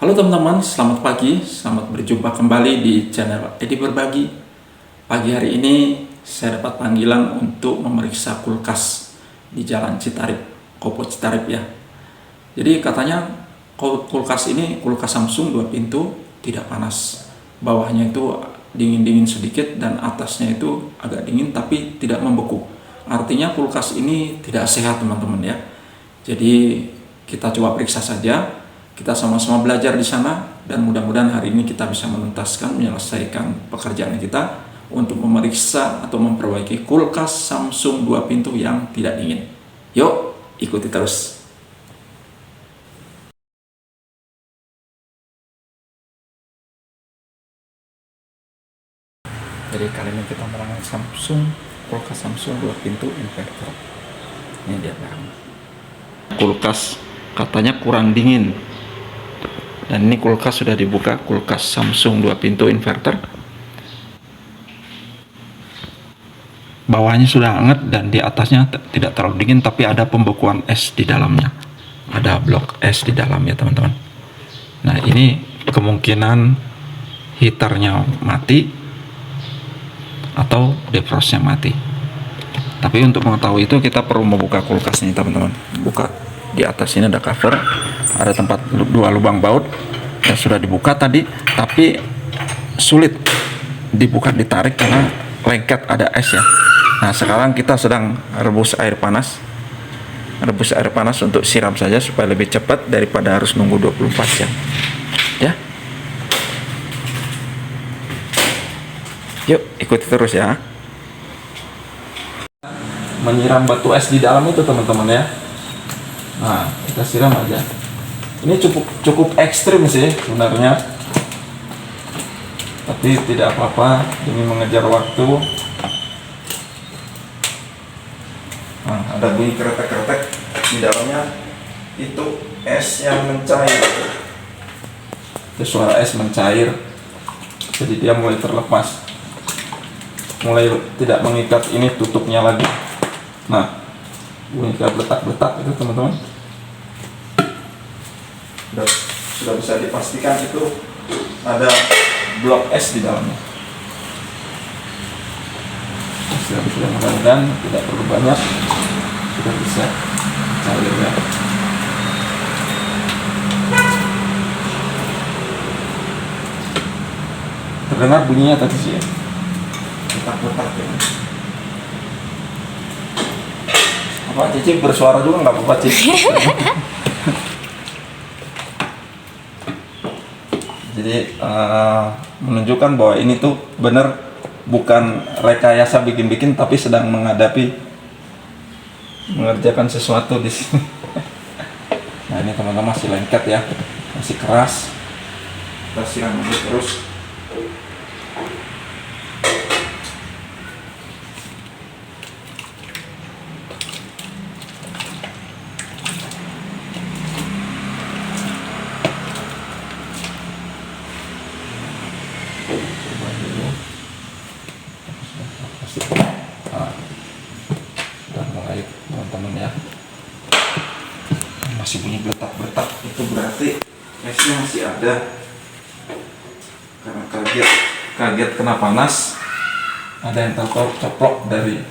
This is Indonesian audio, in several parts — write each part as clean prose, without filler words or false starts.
Halo teman-teman, selamat pagi, selamat berjumpa kembali di channel Edi Berbagi. Pagi hari ini saya dapat panggilan untuk memeriksa kulkas di Jalan Citarip, Kopo Citarip ya. Jadi katanya kulkas ini kulkas Samsung 2 pintu, tidak panas. Bawahnya itu dingin-dingin sedikit dan atasnya itu agak dingin tapi tidak membeku. Artinya kulkas ini tidak sehat teman-teman ya. Jadi kita coba periksa saja. Kita sama-sama belajar di sana dan mudah-mudahan hari ini kita bisa menuntaskan, menyelesaikan pekerjaan kita untuk memeriksa atau memperbaiki kulkas Samsung 2 pintu yang tidak dingin. Yuk, ikuti terus. Jadi kali ini kita merangkai kulkas Samsung 2 pintu inverter. Ini dia barangnya. Kulkas katanya kurang dingin. Dan ini kulkas sudah dibuka, kulkas Samsung 2 pintu inverter. Bawahnya sudah hangat dan di atasnya tidak terlalu dingin, tapi ada pembekuan es di dalamnya. Ada blok es di dalamnya teman-teman. Nah ini kemungkinan heaternya mati atau defrostnya mati. Tapi untuk mengetahui itu kita perlu membuka kulkas ini teman-teman. Buka, di atas ini ada cover, ada tempat 2 lubang baut yang sudah dibuka tadi, tapi sulit dibuka ditarik karena lengket, ada es ya. Nah sekarang kita sedang rebus air panas untuk siram saja supaya lebih cepat daripada harus nunggu 24 jam ya. Yuk ikuti terus ya. Menyiram batu es di dalam itu teman-teman ya. Nah kita siram aja. Ini cukup ekstrim sih sebenarnya, tapi tidak apa-apa demi mengejar waktu. Nah, ada bunyi kretek-kretek di dalamnya, itu es yang mencair. Itu suara es mencair, jadi dia mulai terlepas, mulai tidak mengikat ini tutupnya lagi. Nah, bunyi kayak letak-letak itu teman-teman. Sudah bisa dipastikan itu ada blok es di dalamnya. Sudah mudah-mudahan tidak perlu banyak, sudah bisa cair ya. Terdengar bunyinya tadi sih ya, letak-letak ya. Apa Cici bersuara juga nggak apa-apa Cici. Jadi menunjukkan bahwa ini tuh benar bukan rekayasa bikin-bikin, tapi sedang mengerjakan sesuatu di sini. Nah ini teman-teman masih lengket ya, masih keras. Kita siram dulu terus. Sudah mulai teman-teman ya, masih bunyi bertak-bertak, itu berarti esnya masih ada karena kaget kena panas. Ada yang tercoplok dari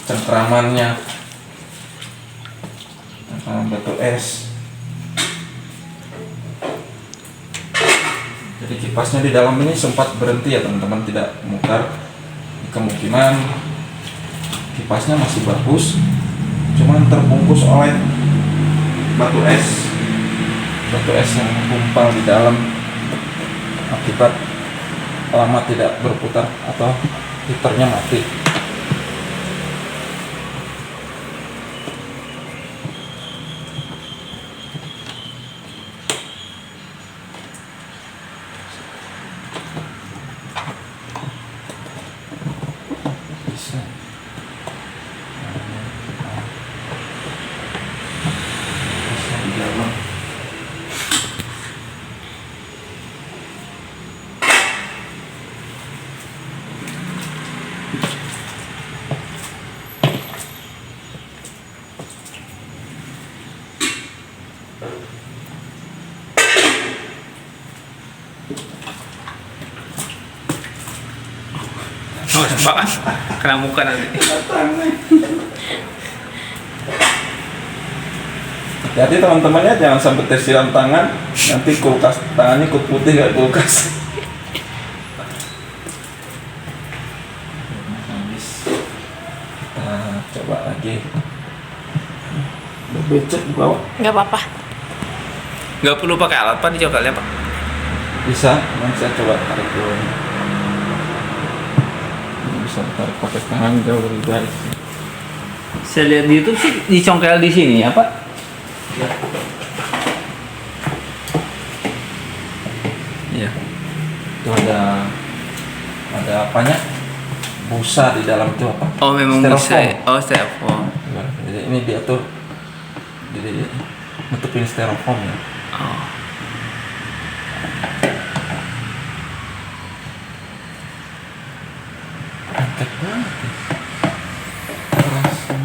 cengkramannya, batu es. Jadi kipasnya di dalam ini sempat berhenti ya teman-teman, tidak mutar. Kemungkinan kipasnya masih bagus, cuman terbungkus oleh batu es yang menggumpal di dalam akibat lama tidak berputar atau heaternya mati. Pak, kena muka nanti. Hati-hati teman-temannya, jangan sampai tersiram tangan, nanti kulkas tangannya ikut putih kayak kulkas. Habis. Kita coba lagi. Becek di bawah. Nggak apa-apa. Nggak perlu pakai alat Pak di cokelnya Pak. Bisa, nanti saya coba tarik dulu. Ini bisa tarik pakai tangan jauh lebih baik. Saya lihat di YouTube sih dicongkel di sini ya Pak. Iya. Itu ada apanya? Busa di dalam itu apa? Oh memang Styrofoam. bisa ya? Oh styrofoam. Jadi ini dia tuh jadi nutupin styrofoam ya. Oh. Angkat banget ya. Terasa.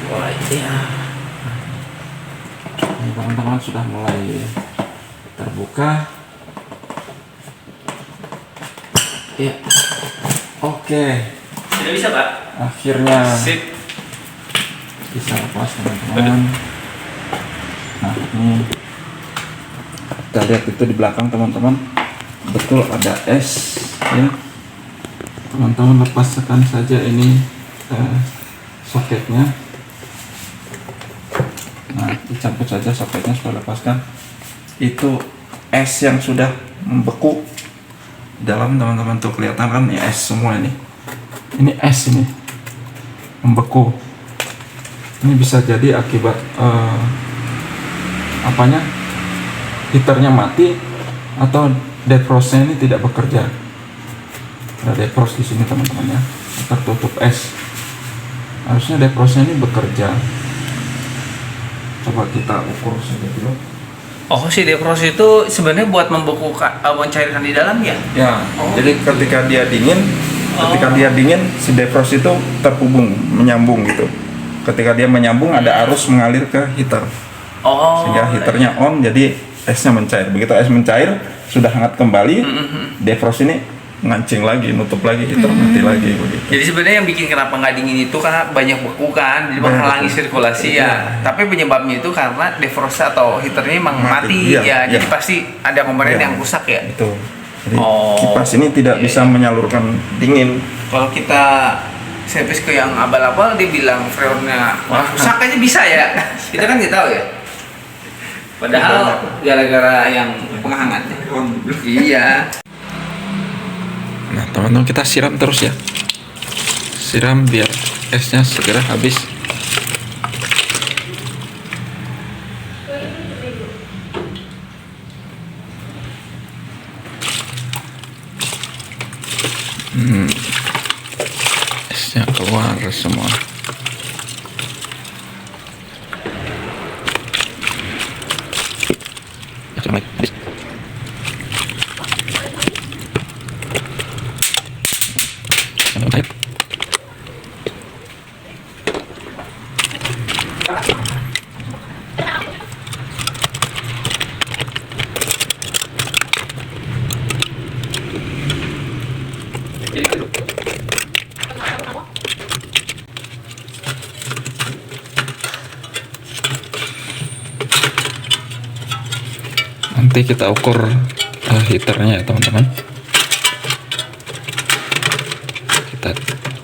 Mulai ya. Ini teman-teman sudah mulai terbuka. Ya. Oke. Sudah bisa Pak? Akhirnya Sip. bisa lepas teman-teman. Nah ini kita lihat itu di belakang teman-teman, betul ada es ya. Teman-teman lepaskan saja ini soketnya. Nah dicabut saja soketnya, sudah lepaskan. Itu es yang sudah membeku dalam teman-teman, tuh kelihatan kan ini es semua ini es ini membeku. Ini bisa jadi akibat apanya, heaternya mati atau defrostnya ini tidak bekerja. Ada defrost di sini teman-teman ya, tertutup es. Harusnya defrostnya ini bekerja. Coba kita ukur saja dulu. Oh si defrost itu sebenarnya buat membekukan mencairan di dalam ya? Ya, Oh. jadi ketika dia dingin, si defrost itu terhubung, menyambung gitu. Ketika dia menyambung, ada arus mengalir ke heater, Oh. sehingga heaternya on, jadi esnya mencair. Begitu es mencair, sudah hangat kembali, defrost ini ngancing lagi, nutup lagi, heater mati lagi begitu. Jadi sebenarnya yang bikin kenapa nggak dingin itu karena banyak beku kan, jadi Banyak menghalangi beku. sirkulasi Iya. ya. Tapi penyebabnya itu karena defrost atau heaternya emang mati, Iya, ya. iya. Jadi pasti ada komponen Iya. yang rusak ya. Itu. Jadi Oh. kipas ini tidak Iya, bisa iya. menyalurkan dingin. Kalau kita servis ke yang abal-abal dia bilang freonnya rusak aja bisa ya. Kita kan nggak tahu ya. Padahal gara-gara yang penghangatnya. Iya. Nah teman-teman, kita siram terus ya, siram biar esnya segera habis. Esnya keluar semua. Nanti kita ukur heaternya ya teman-teman. Kita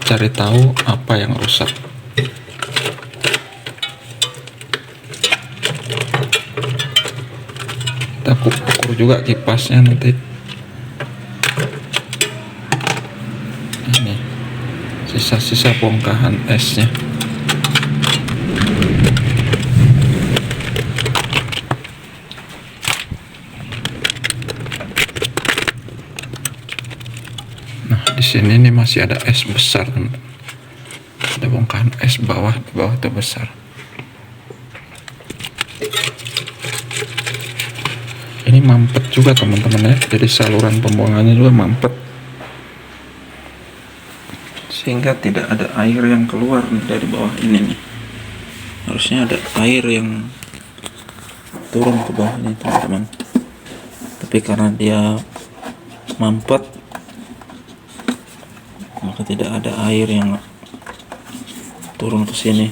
cari tahu apa yang rusak. Kita ukur juga kipasnya nanti. Ini sisa-sisa bongkahan esnya. Di sini nih masih ada es besar, teman-teman. Ada bongkahan es bawah, di bawah itu besar. Ini mampet juga teman-teman ya, jadi saluran pembuangannya juga mampet, sehingga tidak ada air yang keluar nih dari bawah ini nih. Harusnya ada air yang turun ke bawah ini teman-teman, tapi karena dia mampet maka tidak ada air yang turun ke sini.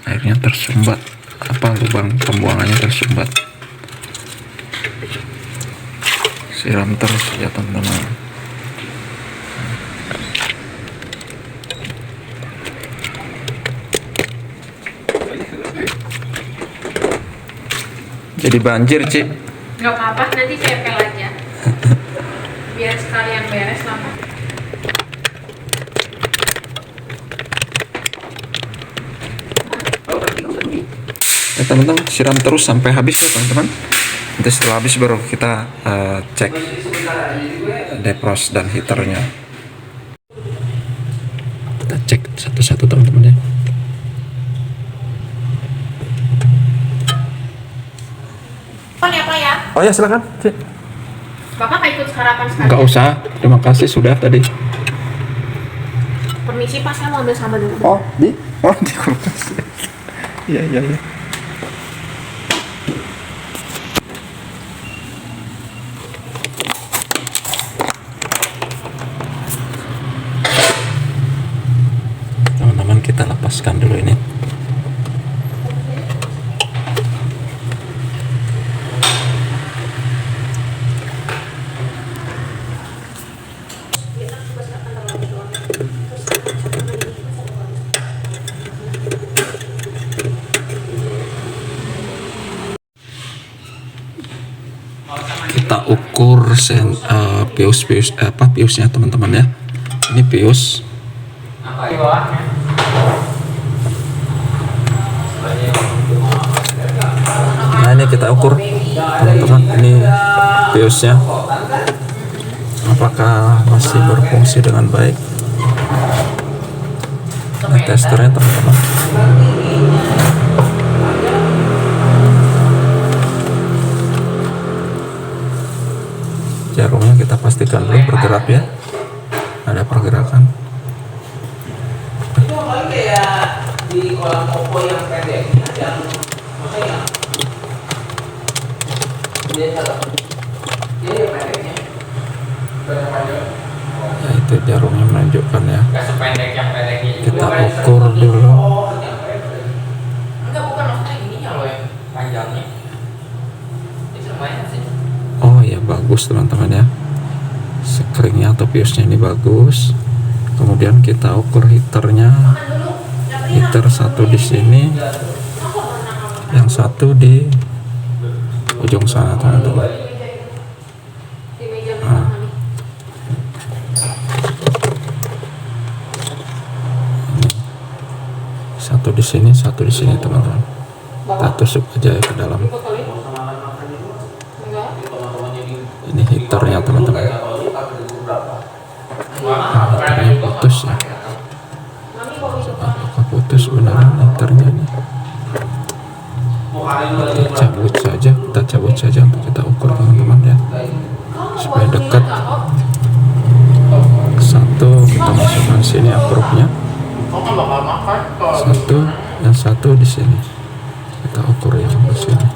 Airnya tersumbat, lubang pembuangannya tersumbat. Siram terus ya teman-teman. Jadi banjir, Ci. Nggak apa-apa, nanti saya pel aja. Biar sekalian beres lama. Ya teman-teman, siram terus sampai habis ya teman-teman. Nanti setelah habis baru kita cek defrost dan heaternya. Kita cek satu-satu teman-teman ya. Ya Pak ya? Oh ya silakan. Bapak nggak ikut sarapan sekali? Nggak usah, terima kasih sudah tadi. Permisi Pak, saya mau ambil sambal dulu. Oh di kulkas. Iya. Teman-teman, kita lepaskan dulu ini. Kita ukur piusnya teman-teman ya. Ini pius. Nah ini kita ukur teman-teman, ini piusnya apakah masih berfungsi dengan baik. Ini testernya teman-teman. Jarumnya kita pastikan dulu bergerak ya, ada pergerakan. Di kolam opo yang pendeknya yang maksudnya dia pendeknya Ya itu jarumnya menunjukkan ya. nggak sependek yang pendeknya Kita ukur dulu. enggak, bukan maksudnya ininya loh yang panjangnya itu lumayan sih. Oh ya bagus teman-teman ya, screennya atau piusnya ini bagus. Kemudian kita ukur heaternya. Heater satu di sini, yang satu di ujung sana teman-teman. Nah. Satu di sini teman-teman. Kita tusuk aja ya ke dalam. Ini heaternya teman-teman. Heaternya putus ya. Apakah putus beneran heaternya ini? Kita cabut saja untuk kita ukur teman-teman ya, supaya dekat. Satu kita masukkan sini approve-nya. Yang satu di sini. Kita ukur yang di sini.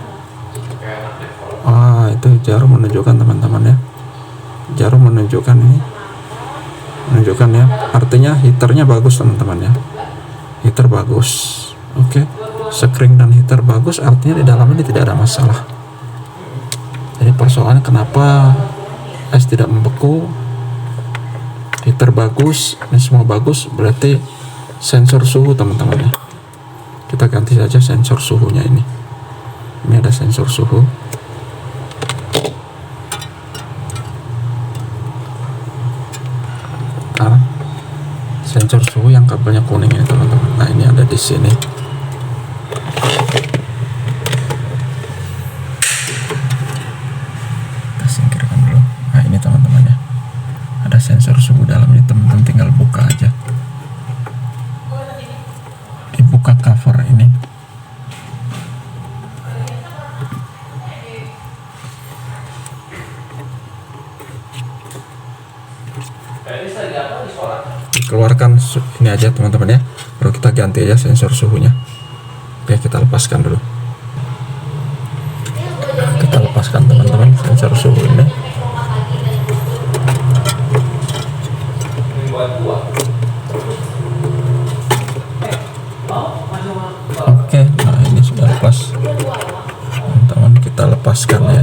Itu jarum menunjukkan teman-teman ya. Jarum menunjukkan ini. Menunjukkan ya. Artinya heaternya bagus teman-teman ya. Heater bagus. Oke. Screen dan heater bagus, artinya di dalam ini tidak ada masalah. Jadi persoalannya kenapa es tidak membeku. Heater bagus, ini semua bagus, berarti sensor suhu teman-teman ya. Kita ganti saja sensor suhunya ini. Ini ada sensor suhu. Sensor suhu yang kabelnya kuning ini teman-teman. Nah ini ada di sini. Kita singkirkan dulu. Nah ini teman-teman ya. Ada sensor suhu dalam ini, teman-teman tinggal buka aja. Dibuka Keluarkan ini aja teman-teman ya, baru kita ganti aja sensor suhunya. Oke, kita lepaskan dulu. Kita lepaskan teman-teman sensor suhu ini. Oke, nah ini sudah lepas teman-teman. Kita lepaskan ya,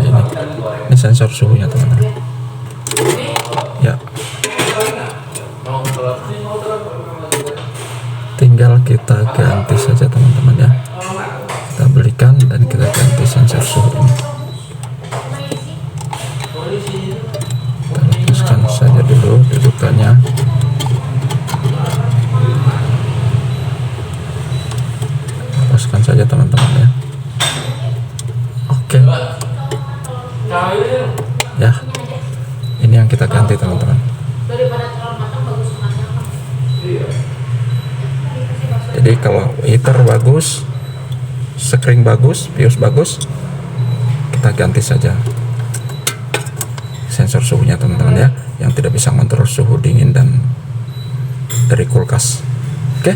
ini sensor suhunya teman-teman ya. Tinggal kita ganti saja teman-teman ya, kita belikan dan kita ganti sensor suhu ini. Kita lepaskan saja dulu dudukannya. Lepaskan saja teman-teman ya. Oke ya, ini yang kita ganti teman-teman. Jadi kalau heater bagus, screen bagus, BIOS bagus, kita ganti saja sensor suhunya teman-teman ya, yang tidak bisa mengontrol suhu dingin dan dari kulkas. Oke,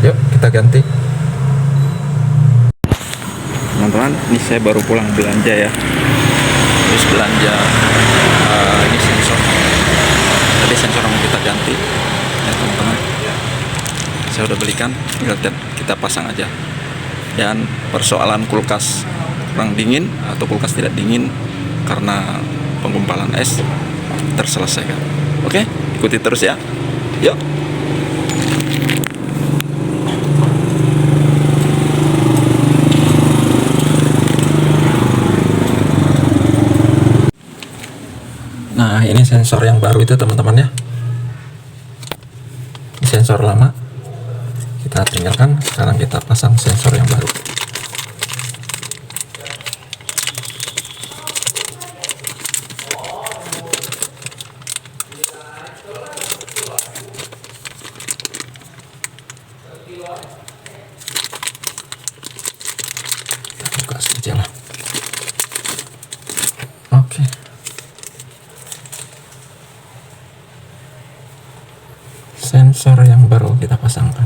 yuk kita ganti. Teman-teman, ini saya baru pulang belanja ya, terus belanja ini sensor. Tadi sensor yang kita ganti ya teman-teman, saya udah belikan, tinggal kita pasang aja. Dan persoalan kulkas kurang dingin atau kulkas tidak dingin karena penggumpalan es terselesaikan. Oke, ikuti terus ya. Yuk. Nah, ini sensor yang baru itu teman-teman ya. Ini sensor lama kita tinggalkan, sekarang kita pasang sensor yang baru. Kita buka saja lah. Oke. Sensor yang baru kita pasangkan.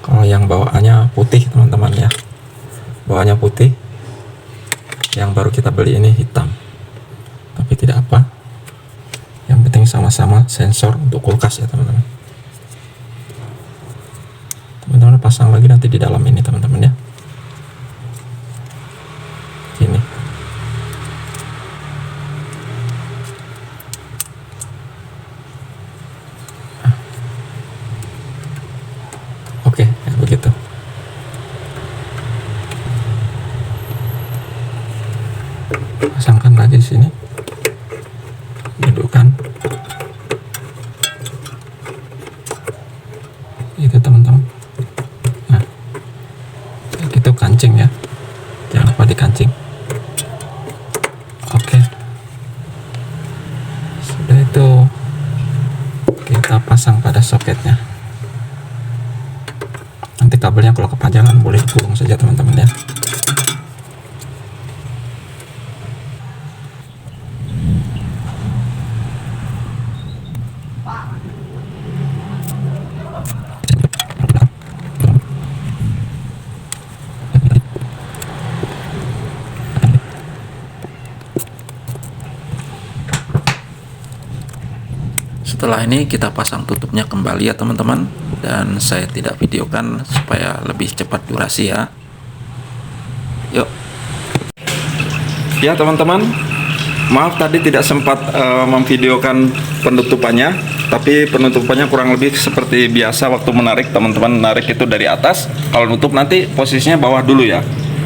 Kalau yang bawaannya putih teman-teman ya, bawaannya putih, yang baru kita beli ini hitam, tapi tidak apa, yang penting sama-sama sensor untuk kulkas ya teman-teman. Teman-teman pasang lagi nanti di dalam ini teman-teman ya, ini. Oke, begitu. Pasangkan lagi di sini. Dudukkan. Itu teman-teman. Nah, itu kancing ya. Jangan lupa dikancing. Oke. Sudah itu kita pasang pada soketnya. Nanti kabelnya kalau kepanjangan boleh digulung saja teman-teman ya. Setelah ini kita pasang tutupnya kembali ya teman-teman, dan saya tidak videokan supaya lebih cepat durasi ya. Yuk. Ya teman-teman, maaf tadi tidak sempat memvideokan penutupannya, tapi penutupannya kurang lebih seperti biasa waktu menarik. Teman-teman menarik itu dari atas, kalau nutup nanti posisinya bawah dulu ya,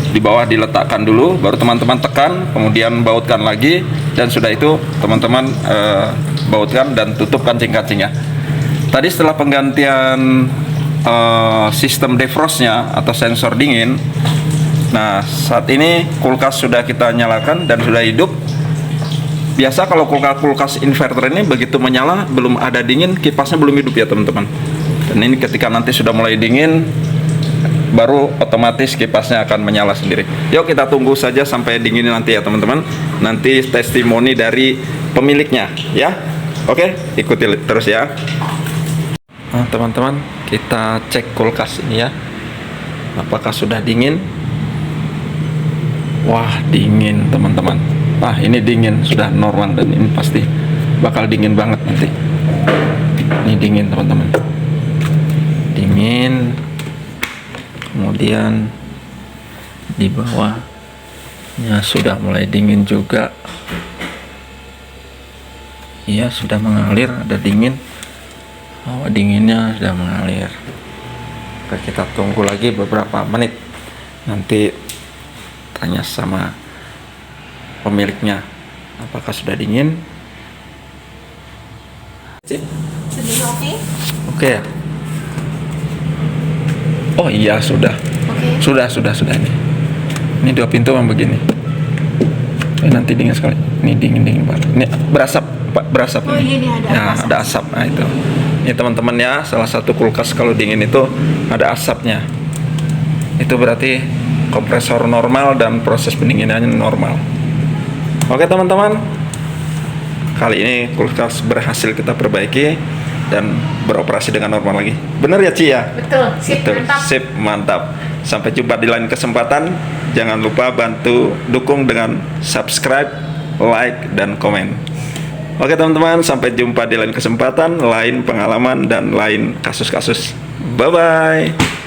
di bawah diletakkan dulu, baru teman-teman tekan, kemudian bautkan lagi, dan sudah itu teman-teman bautkan dan tutup kancing-kancingnya. Tadi setelah penggantian sistem defrostnya atau sensor dingin, nah saat ini kulkas sudah kita nyalakan dan sudah hidup. Biasa kalau kulkas inverter ini begitu menyala belum ada dingin, kipasnya belum hidup ya teman-teman. Dan ini ketika nanti sudah mulai dingin, baru otomatis kipasnya akan menyala sendiri. Yuk kita tunggu saja sampai dingin nanti ya teman-teman. Nanti testimoni dari pemiliknya ya. Oke, ikuti terus ya. Nah, teman-teman, kita cek kulkas ini ya. Apakah sudah dingin? Wah, dingin teman-teman. Wah, ini dingin, sudah normal, dan ini pasti bakal dingin banget nanti. Ini dingin teman-teman, dingin. Kemudian di bawahnya sudah mulai dingin juga. Iya, sudah mengalir, ada dingin. Oh, dinginnya sudah mengalir. Oke, kita tunggu lagi beberapa menit. Nanti tanya sama pemiliknya apakah sudah dingin. Sudah oke? Oke ya. Oh iya, sudah. Oke. Sudah ini. Ini 2 pintu memang begini. Nanti dingin sekali. Ini dingin banget. Ini berasap, Pak, berasap. Oh iya, ini ada ya, asap. ada asap. Nah, itu. Ini teman-teman ya, salah satu kulkas kalau dingin itu ada asapnya. Itu berarti kompresor normal dan proses pendinginannya normal. Oke teman-teman, kali ini kulkas berhasil kita perbaiki dan beroperasi dengan normal lagi. Bener ya Ci ya? Betul, sip, Betul. mantap. Sip, mantap. Sampai jumpa di lain kesempatan. Jangan lupa bantu dukung dengan subscribe, like, dan komen. Oke teman-teman, sampai jumpa di lain kesempatan, lain pengalaman, dan lain kasus-kasus. Bye-bye.